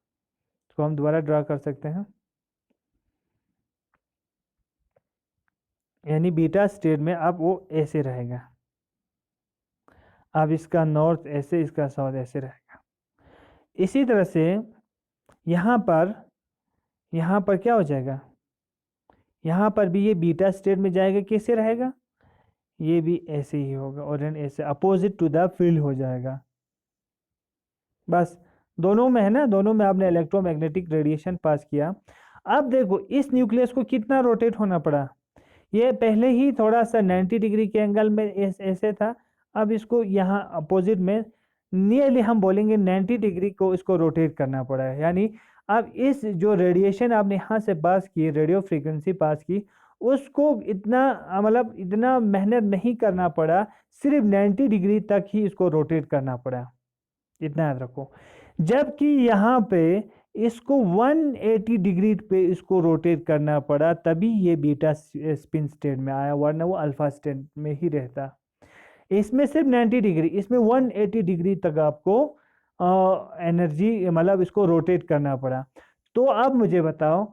Speaker 1: तो हम दोबारा ड्रा कर सकते हैं, यानी बीटा स्टेट में अब वो ऐसे रहेगा, अब इसका नॉर्थ ऐसे, इसका साउथ ऐसे रहेगा। इसी तरह से यहाँ पर क्या हो जाएगा, यहाँ पर भी ये बीटा स्टेट में जाएगा, कैसे रहेगा, ये भी ऐसे ही होगा और ऐसे अपोजिट टू द फील्ड हो जाएगा। बस दोनों में है ना, दोनों में आपने इलेक्ट्रोमैग्नेटिक रेडिएशन पास किया। अब देखो इस न्यूक्लियस को कितना रोटेट होना पड़ा, ये पहले ही थोड़ा सा 90 डिग्री के एंगल में ऐसे था, अब इसको यहाँ अपोजिट में नियरली हम बोलेंगे 90 डिग्री को इसको रोटेट करना पड़ा है। यानी अब इस जो रेडिएशन आपने यहाँ से पास की, रेडियो फ्रीक्वेंसी पास की, उसको इतना मतलब इतना मेहनत नहीं करना पड़ा, सिर्फ 90 डिग्री तक ही इसको रोटेट करना पड़ा, इतना याद रखो। जबकि यहाँ पे इसको 180 डिग्री पे इसको रोटेट करना पड़ा, तभी ये बीटा स्पिन स्टेट में आया, वरना वो अल्फा स्टेट में ही रहता। इसमें सिर्फ 90 डिग्री, इसमें 180 डिग्री तक आपको एनर्जी मतलब इसको रोटेट करना पड़ा। तो अब मुझे बताओ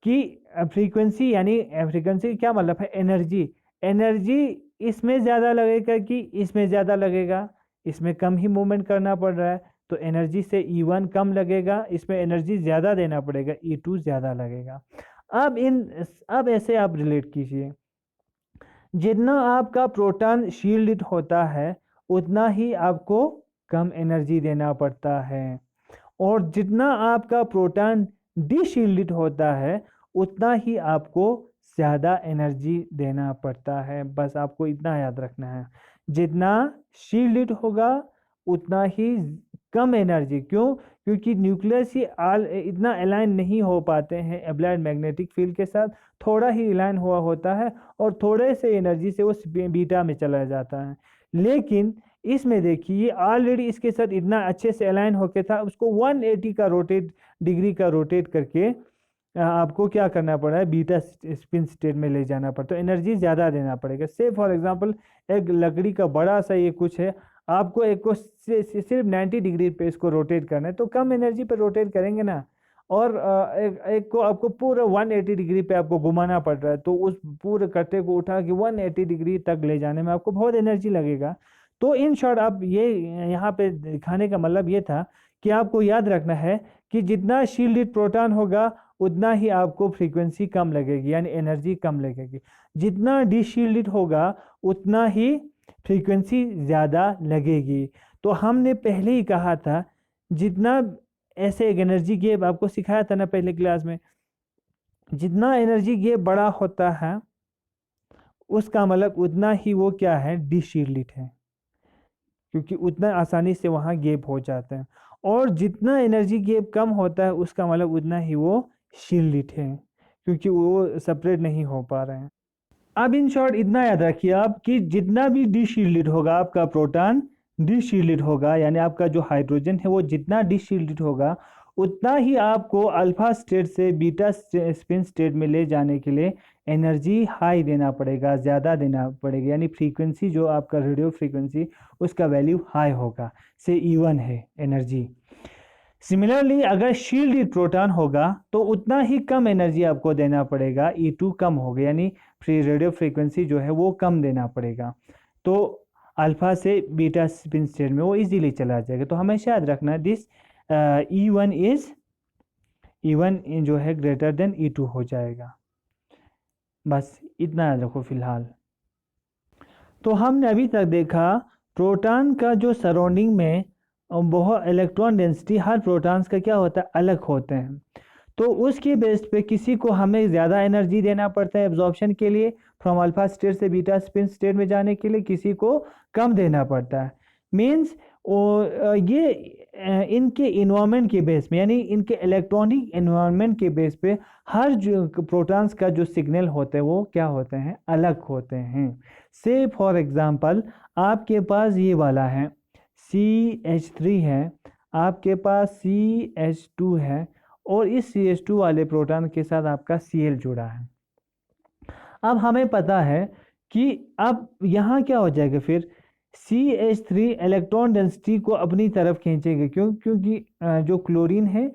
Speaker 1: कि फ्रीक्वेंसी, यानी फ्रीक्वेंसी क्या मतलब है, एनर्जी इसमें ज़्यादा लगेगा कि इसमें ज़्यादा लगेगा, इसमें कम ही मूवमेंट करना पड़ रहा है, तो एनर्जी से E1 कम लगेगा, इसमें एनर्जी ज़्यादा देना पड़ेगा, E2 ज़्यादा लगेगा। अब ऐसे आप रिलेट कीजिए, जितना आपका प्रोटॉन शील्डेड होता है उतना ही आपको कम एनर्जी देना पड़ता है, और जितना आपका प्रोटॉन डीशील्डेड होता है उतना ही आपको ज़्यादा एनर्जी देना पड़ता है। बस आपको इतना याद रखना है, जितना शील्डेड होगा उतना ही कम एनर्जी। क्यों? क्योंकि न्यूक्लियस ही इतना अलाइन नहीं हो पाते हैं अप्लाइड मैग्नेटिक फील्ड के साथ, थोड़ा ही अलाइन हुआ होता है और थोड़े से एनर्जी से वो बीटा में चला जाता है। लेकिन इसमें देखिए ये ऑलरेडी इसके साथ इतना अच्छे से अलाइन होके था, उसको 180 का डिग्री का रोटेट करके आपको क्या करना पड़ा है, बीटा स्पिन स्टेट में ले जाना पड़ता है, एनर्जी ज़्यादा देना पड़ेगा। से फॉर एग्जांपल एक लकड़ी का बड़ा सा ये कुछ है, आपको एक को सिर्फ 90 डिग्री पे इसको रोटेट करना है, तो कम एनर्जी पे रोटेट करेंगे ना। और एक को आपको पूरा 180 डिग्री पे आपको घुमाना पड़ रहा है, तो उस पूरे कट्टे को उठा के 180 डिग्री तक ले जाने में आपको बहुत एनर्जी लगेगा। तो इन शॉर्ट आप ये यहाँ पे दिखाने का मतलब ये था कि आपको याद रखना है कि जितना शील्डेड प्रोटॉन होगा उतना ही आपको फ्रीक्वेंसी कम लगेगी, यानी एनर्जी कम लगेगी। जितना डीशील्डेड होगा उतना ही फ्रीक्वेंसी ज़्यादा लगेगी। तो हमने पहले ही कहा था, जितना ऐसे एक एनर्जी गैप आपको सिखाया था ना पहले क्लास में, जितना एनर्जी गैप बड़ा होता है उसका मतलब उतना ही वो क्या है, डीशील्डेड है, क्योंकि उतना आसानी से वहाँ गैप हो जाता है। और जितना एनर्जी गैप कम होता है उसका मतलब उतना ही वो शील्डेड है, क्योंकि वो सेपरेट नहीं हो पा रहे हैं। अब इन शॉर्ट इतना याद रखिए आप कि जितना भी डीशील्डेड होगा आपका प्रोटॉन, डीशील्डेड होगा, यानी आपका जो हाइड्रोजन है वो जितना डीशील्डेड होगा उतना ही आपको अल्फा स्टेट से बीटा स्पिन स्टेट में ले जाने के लिए एनर्जी हाई देना पड़ेगा, ज़्यादा देना पड़ेगा, यानी फ्रीक्वेंसी जो आपका रेडियो फ्रीक्वेंसी उसका वैल्यू हाई होगा, से E1 है एनर्जी। सिमिलरली अगर शील्डेड प्रोटॉन होगा तो उतना ही कम एनर्जी आपको देना पड़ेगा, E2 कम होगा, यानी फ्री रेडियो फ्रीक्वेंसी जो है वो कम देना पड़ेगा, तो अल्फा से बीटा स्पिन स्टेट में वो इजीली चला जाएगा। तो हमेशा याद रखना दिस E1 जो है ग्रेटर देन E2 हो जाएगा। बस इतना याद रखो फिलहाल। तो हमने अभी तक देखा प्रोटॉन का जो सराउंडिंग में बहुत इलेक्ट्रॉन डेंसिटी हर प्रोटॉन्स का क्या होता है, अलग होते हैं। तो उसके बेस पे किसी को हमें ज़्यादा एनर्जी देना पड़ता है एब्जॉर्प्शन के लिए फ्रॉम अल्फा स्टेट से बीटा स्पिन स्टेट में जाने के लिए, किसी को कम देना पड़ता है। मीन्स ये इनके इन्वायरमेंट के बेस में, यानी इनके इलेक्ट्रॉनिक इन्वायरमेंट के बेस पे हर जो प्रोटॉन्स का जो सिग्नल होते हैं वो क्या होते हैं, अलग होते हैं। से फॉर एग्जांपल आपके पास ये वाला है CH3 है, आपके पास CH2 है, और इस CH2 वाले प्रोटॉन के साथ आपका Cl जुड़ा है। अब हमें पता है कि अब यहाँ क्या हो जाएगा, फिर CH3 इलेक्ट्रॉन डेंसिटी को अपनी तरफ खींचेगा। क्यों? क्योंकि जो क्लोरीन है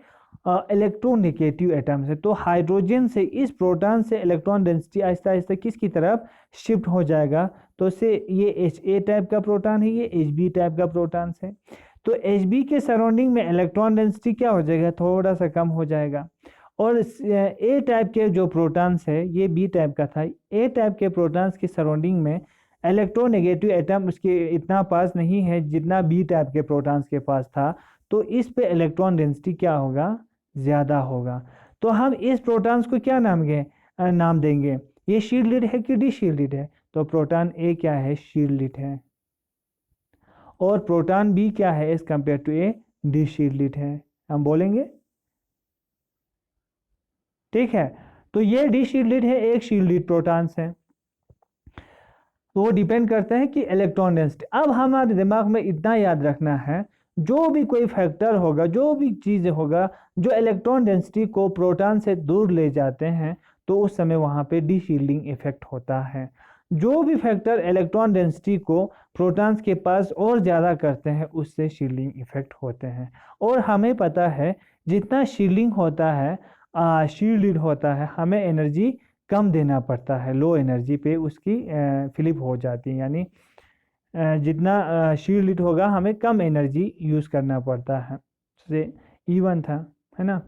Speaker 1: इलेक्ट्रोनेगेटिव एटम्स है, तो हाइड्रोजन से इस प्रोटॉन से इलेक्ट्रॉन डेंसिटी आहिस्ता आहिस्ता किसकी तरफ शिफ्ट हो जाएगा, तो से ये HA टाइप का प्रोटॉन है, ये HB टाइप का प्रोटॉन है। तो HB के सराउंडिंग में इलेक्ट्रॉन डेंसिटी क्या हो जाएगा, थोड़ा सा कम हो जाएगा। और A टाइप के जो प्रोटॉन्स है, ये B टाइप का था, A टाइप के प्रोटॉन्स की सराउंडिंग में इलेक्ट्रोनेगेटिव एटम उसके इतना पास नहीं है जितना B टाइप के प्रोटॉन्स के पास था, तो इस पे इलेक्ट्रॉन डेंसिटी क्या होगा, ज़्यादा होगा। तो हम इस प्रोटॉन्स को क्या नाम देंगे, ये शील्डेड है कि डीशील्डेड है, तो प्रोटॉन A क्या है, शील्डेड है, और प्रोटॉन B क्या है एज कंपेयर टू A, डीशील्डेड है, हम बोलेंगे। ठीक है, तो ये डीशील्डेड है, एक शील्डेड प्रोटॉन्स है, तो वो डिपेंड करता है कि इलेक्ट्रॉन डेंसिटी। अब हमारे दिमाग में इतना याद रखना है, जो भी कोई फैक्टर होगा, जो भी चीज़ होगा जो इलेक्ट्रॉन डेंसिटी को प्रोटॉन से दूर ले जाते हैं, तो उस समय वहाँ पे डीशील्डिंग इफेक्ट होता है। जो भी फैक्टर इलेक्ट्रॉन डेंसिटी को प्रोटॉन्स के पास और ज़्यादा करते हैं उससे शील्डिंग इफेक्ट होते हैं। और हमें पता है जितना शील्डिंग होता है, शील्डेड होता है, हमें एनर्जी कम देना पड़ता है, लो एनर्जी पे उसकी फ्लिप हो जाती है, यानी जितना शील्ड होगा हमें कम एनर्जी यूज़ करना पड़ता है, से E1 था, है ना।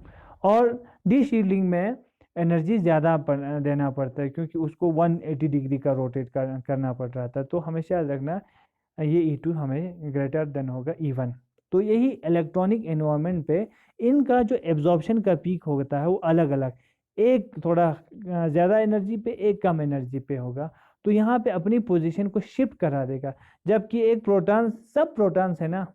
Speaker 1: और डीशील्डिंग में एनर्जी ज़्यादा देना पड़ता है, क्योंकि उसको 180 डिग्री का रोटेट करना पड़ रहा था। तो हमेशा याद रखना ये E2 हमें ग्रेटर देन होगा E1। तो यही इलेक्ट्रॉनिक एनवायरनमेंट पे इनका जो एब्जॉर्प्शन का पीक होता है वो अलग अलग, एक थोड़ा ज़्यादा एनर्जी पे, एक कम एनर्जी पे होगा, तो यहाँ पे अपनी पोजीशन को शिफ्ट करा देगा। जबकि एक प्रोटॉन, सब प्रोटॉन्स है ना,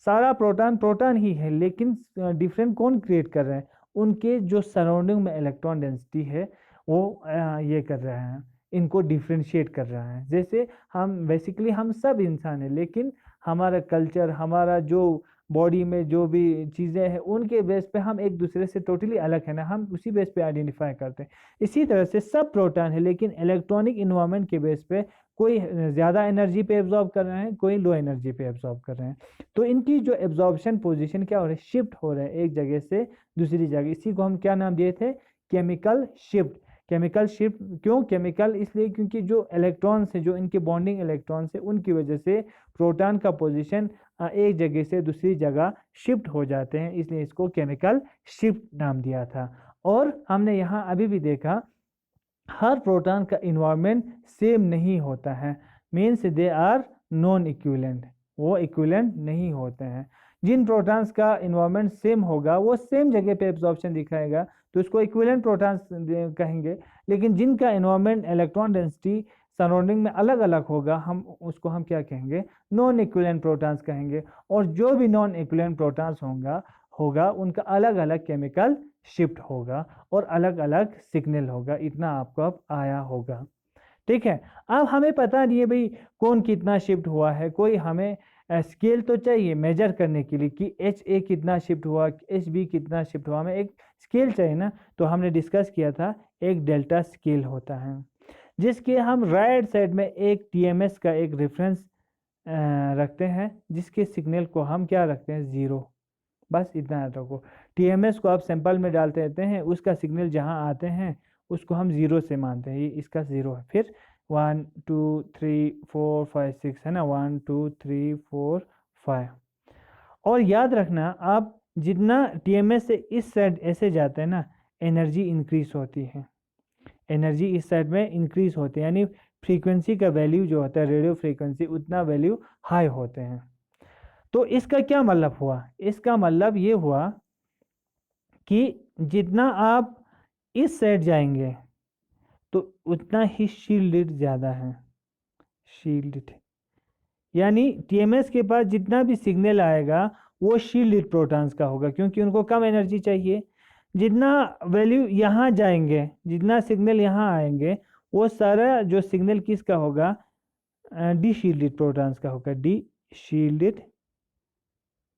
Speaker 1: सारा प्रोटॉन प्रोटॉन ही है, लेकिन डिफरेंट कौन क्रिएट कर रहे हैं? उनके जो सराउंडिंग में इलेक्ट्रॉन डेंसिटी है वो ये कर रहे हैं, इनको डिफ्रेंशिएट कर रहा है। जैसे हम बेसिकली हम सब इंसान हैं, लेकिन हमारा कल्चर, हमारा जो बॉडी में जो भी चीज़ें हैं उनके बेस पे हम एक दूसरे से टोटली अलग है ना, हम उसी बेस पे आइडेंटिफाई करते हैं। इसी तरह से सब प्रोटॉन है, लेकिन इलेक्ट्रॉनिक इन्वायरमेंट के बेस पे कोई ज़्यादा एनर्जी पे एब्जॉर्ब कर रहे हैं, कोई लो एनर्जी पे एब्जॉर्ब कर रहे हैं। तो इनकी जो एब्जॉर्प्शन पोजीशन क्या हो रहा है? शिफ्ट हो रहे हैं एक जगह से दूसरी जगह। इसी को हम क्या नाम दिए थे? Chemical shift. केमिकल शिफ्ट क्यों केमिकल? इसलिए क्योंकि जो इलेक्ट्रॉन्स है, जो इनके बॉन्डिंग इलेक्ट्रॉन्स है, उनकी वजह से प्रोटॉन का पोजीशन एक जगह से दूसरी जगह शिफ्ट हो जाते हैं, इसलिए इसको केमिकल शिफ्ट नाम दिया था। और हमने यहाँ अभी भी देखा हर प्रोटॉन का इन्वायरमेंट सेम नहीं होता है, means they are non equivalent, वो इक्विवेलेंट नहीं होते हैं। जिन प्रोटॉन्स का इन्वायरमेंट सेम होगा वो सेम जगह पे एब्जॉर्प्शन दिखाएगा, तो इसको इक्विवेलेंट प्रोटॉन्स कहेंगे। लेकिन जिनका इन्वायरमेंट इलेक्ट्रॉन डेंसिटी सराउंडिंग में अलग अलग होगा, हम क्या कहेंगे? नॉन इक्विवेलेंट प्रोटॉन्स कहेंगे। और जो भी नॉन इक्विवेलेंट प्रोटॉन्स होगा उनका अलग अलग केमिकल शिफ्ट होगा और अलग अलग सिग्नल होगा। इतना आपको अब आया होगा, ठीक है। अब हमें पता नहीं है भाई कौन कितना शिफ्ट हुआ है, कोई हमें स्केल तो चाहिए मेजर करने के लिए कि HA कितना शिफ्ट हुआ, HB कितना शिफ्ट हुआ, हमें एक स्केल चाहिए ना। तो हमने डिस्कस किया था एक डेल्टा स्केल होता है, जिसके हम राइट साइड में एक TMS का एक रेफरेंस रखते हैं, जिसके सिग्नल को हम क्या रखते हैं? 0। बस इतना याद रखो। TMS को आप सैंपल में डालते रहते हैं, उसका सिग्नल जहाँ आते हैं उसको हम 0 से मानते हैं, ये इसका 0 है। फिर 1 2 3 4 5 6 है ना, 1 2 3 4 5। और याद रखना आप जितना TMS से इस साइड ऐसे जाते हैं ना, एनर्जी इंक्रीज होती है, एनर्जी इस साइड में इंक्रीज होती है, यानी फ्रीक्वेंसी का वैल्यू जो होता है रेडियो फ्रीक्वेंसी, उतना वैल्यू हाई होते हैं। तो इसका क्या मतलब हुआ? इसका मतलब ये हुआ कि जितना आप इस साइड जाएंगे तो उतना ही शील्डेड ज़्यादा है, शील्डेड, यानी TMS के पास जितना भी सिग्नल आएगा वो शील्डेड प्रोटॉन्स का होगा, क्योंकि उनको कम एनर्जी चाहिए। जितना वैल्यू यहाँ जाएंगे, जितना सिग्नल यहाँ आएंगे, वो सारा जो सिग्नल किसका होगा? डी शील्डेड प्रोटॉन्स का होगा, डी शील्डेड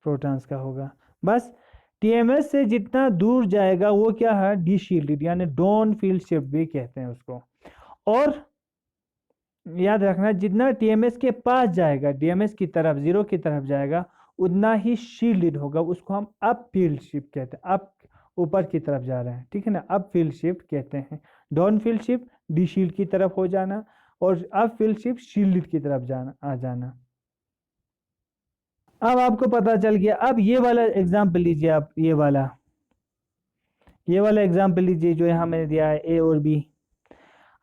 Speaker 1: प्रोटॉन्स का होगा। बस TMS से जितना दूर जाएगा वो क्या है? डी शील्डेड, यानी डोन फील्ड शिफ्ट भी कहते हैं उसको। और याद रखना जितना TMS के पास जाएगा, DMS की तरफ 0 की तरफ जाएगा, उतना ही शील्डेड होगा, उसको हम अप फील्ड शिफ्ट कहते हैं, अप ऊपर की तरफ जा रहे हैं, ठीक है ना, अप फील्ड शिफ्ट कहते हैं। Down field shift D shield की तरफ हो जाना, और अप फील्ड शिफ्ट शील्डेड की तरफ आ जाना। अब आपको पता चल गया। अब ये वाला एग्जाम्पल लीजिए, आप ये वाला एग्जाम्पल लीजिए जो यहाँ मैंने दिया है, A और B।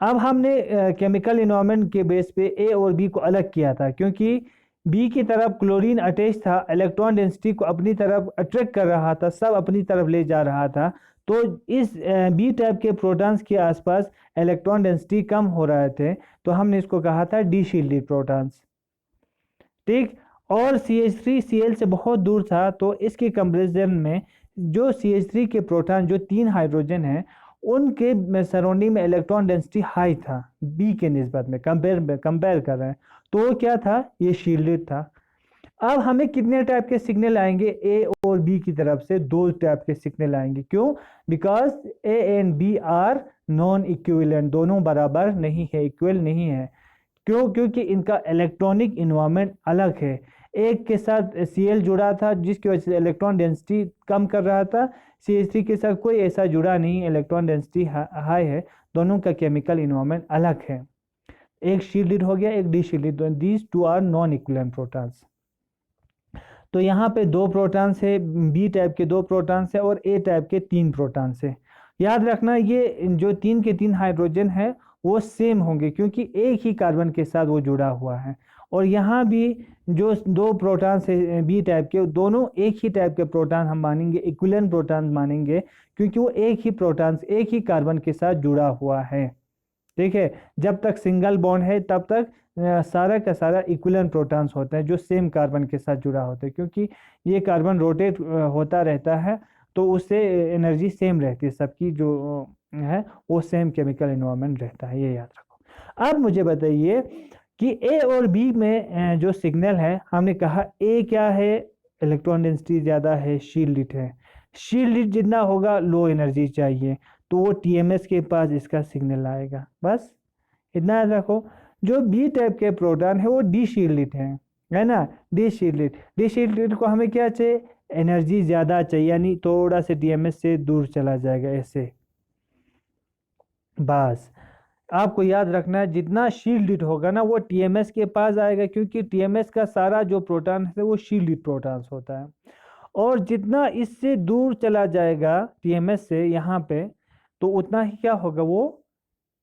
Speaker 1: अब हमने केमिकल इन्वायरमेंट के बेस पे A और B को अलग किया था, क्योंकि B की तरफ क्लोरीन अटैच था, इलेक्ट्रॉन डेंसिटी को अपनी तरफ अट्रैक्ट कर रहा था, सब अपनी तरफ ले जा रहा था। तो इस B टाइप के प्रोटॉन्स के आसपास इलेक्ट्रॉन डेंसिटी कम हो रहे थे, तो हमने इसको कहा था डी शील्डेड प्रोटॉन्स, ठीक। और CH3 Cl से बहुत दूर था, तो इसके कंपैरिजन में जो CH3 के प्रोटॉन जो 3 हाइड्रोजन हैं उनके सराउंडिंग में इलेक्ट्रॉन डेंसिटी हाई था B के निस्बत में, कंपेयर कर रहे हैं, तो वो क्या था? ये शील्डेड था। अब हमें कितने टाइप के सिग्नल आएंगे? A और B की तरफ से 2 टाइप के सिग्नल आएंगे। क्यों? Because A and B are non equivalent, दोनों बराबर नहीं है, इक्वल नहीं है। क्यों? क्योंकि इनका इलेक्ट्रॉनिक इन्वायरमेंट अलग है। एक के साथ Cl जुड़ा था, जिसकी वजह से इलेक्ट्रॉन डेंसिटी कम कर रहा था। CH3 के साथ कोई ऐसा जुड़ा नहीं, इलेक्ट्रॉन डेंसिटी हाई है। दोनों का केमिकल इन्वायरमेंट अलग है, एक शील्डेड हो गया, एक deshielded. These two are non equivalent protons. तो यहाँ पे 2 प्रोटॉन्स है, B टाइप के 2 प्रोटॉन्स है और A टाइप के 3 प्रोटॉन्स है। याद रखना ये जो 3 के 3 हाइड्रोजन है वो सेम होंगे, क्योंकि एक ही कार्बन के साथ वो जुड़ा हुआ है। और यहाँ भी जो 2 प्रोटॉन्स है B टाइप के, दोनों एक ही टाइप के प्रोटॉन हम मानेंगे, इक्विवेलेंट प्रोटॉन मानेंगे, क्योंकि वो एक ही प्रोटॉन्स एक ही कार्बन के साथ जुड़ा हुआ है, ठीक है। जब तक सिंगल बॉन्ड है तब तक सारा का सारा इक्विवेलेंट प्रोटॉन्स होते हैं जो सेम कार्बन के साथ जुड़ा होता है, क्योंकि ये कार्बन रोटेट होता रहता है तो उससे एनर्जी सेम रहती है, सबकी जो है वो सेम केमिकल इन्वायरमेंट रहता है, ये याद रखो। अब मुझे बताइए कि ए और बी में जो सिग्नल है, हमने कहा ए क्या है, इलेक्ट्रॉन डेंसिटी ज़्यादा है, शील्ड है, शील्ड जितना होगा लो एनर्जी चाहिए, तो वो टीएमएस के पास इसका सिग्नल आएगा। बस इतना याद रखो। जो बी टाइप के प्रोटॉन है वो डी शील्ड है ना, डी शील्ड को हमें क्या चाहिए, एनर्जी ज़्यादा चाहिए, यानी थोड़ा से टीएमएस से दूर चला जाएगा ऐसे। बस आपको याद रखना है जितना शील्ड होगा ना वो टीएमएस के पास आएगा, क्योंकि टीएमएस का सारा जो प्रोटॉन है वो शील्ड प्रोटॉन्स होता है, और जितना इससे दूर चला जाएगा टीएमएस से यहाँ पे, तो उतना ही क्या होगा, वो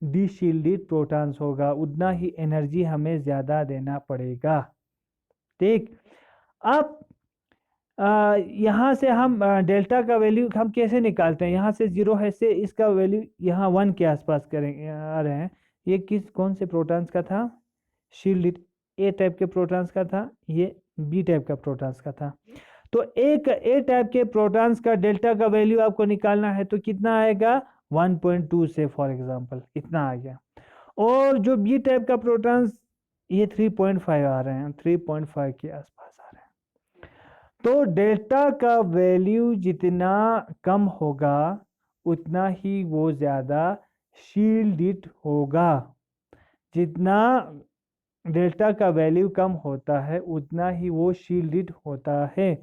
Speaker 1: डीशील्डिड प्रोटॉन्स होगा, उतना ही एनर्जी हमें ज़्यादा देना पड़ेगा। ठीक। अब यहाँ से हम डेल्टा का वैल्यू हम कैसे निकालते हैं, यहाँ से 0 है से इसका वैल्यू यहाँ 1 के आसपास करेंगे आ रहे हैं। ये कौन से प्रोटॉन्स का था, शील्ड ए टाइप के प्रोटॉन्स का था, ये बी टाइप का प्रोटॉन्स का था। तो एक ए टाइप के प्रोटॉन्स का डेल्टा का वैल्यू आपको निकालना है तो कितना आएगा, 1.2 से फॉर एग्जांपल इतना आ गया। और जो बी टाइप का प्रोटॉन्स ये 3.5 आ रहे हैं, 3.5 के आसपास आ रहे हैं। तो डेल्टा का वैल्यू जितना कम होगा उतना ही वो ज़्यादा शील्डिड होगा, जितना डेल्टा का वैल्यू कम होता है उतना ही वो शील्डिड होता है,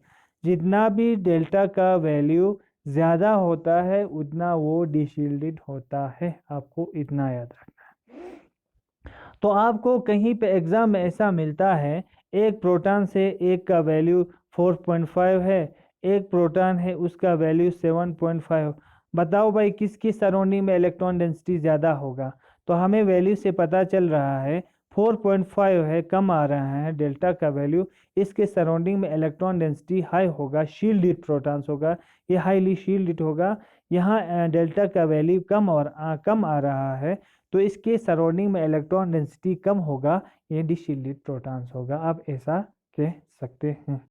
Speaker 1: जितना भी डेल्टा का वैल्यू ज़्यादा होता है उतना वो डिशील्डिड होता है। आपको इतना याद रखना है। तो आपको कहीं पे एग्ज़ाम में ऐसा मिलता है, एक प्रोटॉन से एक का वैल्यू 4.5 है, एक प्रोटॉन है उसका वैल्यू 7.5, बताओ भाई किसकी सराउंडिंग में इलेक्ट्रॉन डेंसिटी ज़्यादा होगा। तो हमें वैल्यू से पता चल रहा है 4.5 है, कम आ रहा है डेल्टा का वैल्यू, इसके सराउंडिंग में इलेक्ट्रॉन डेंसिटी हाई होगा, शील्डेड प्रोटॉन्स होगा, ये हाईली शील्डेड होगा। यहाँ डेल्टा का वैल्यू कम आ रहा है तो इसके सराउंडिंग में इलेक्ट्रॉन डेंसिटी कम होगा, ये डिशील्डेड प्रोटॉन्स होगा। आप ऐसा कह सकते हैं।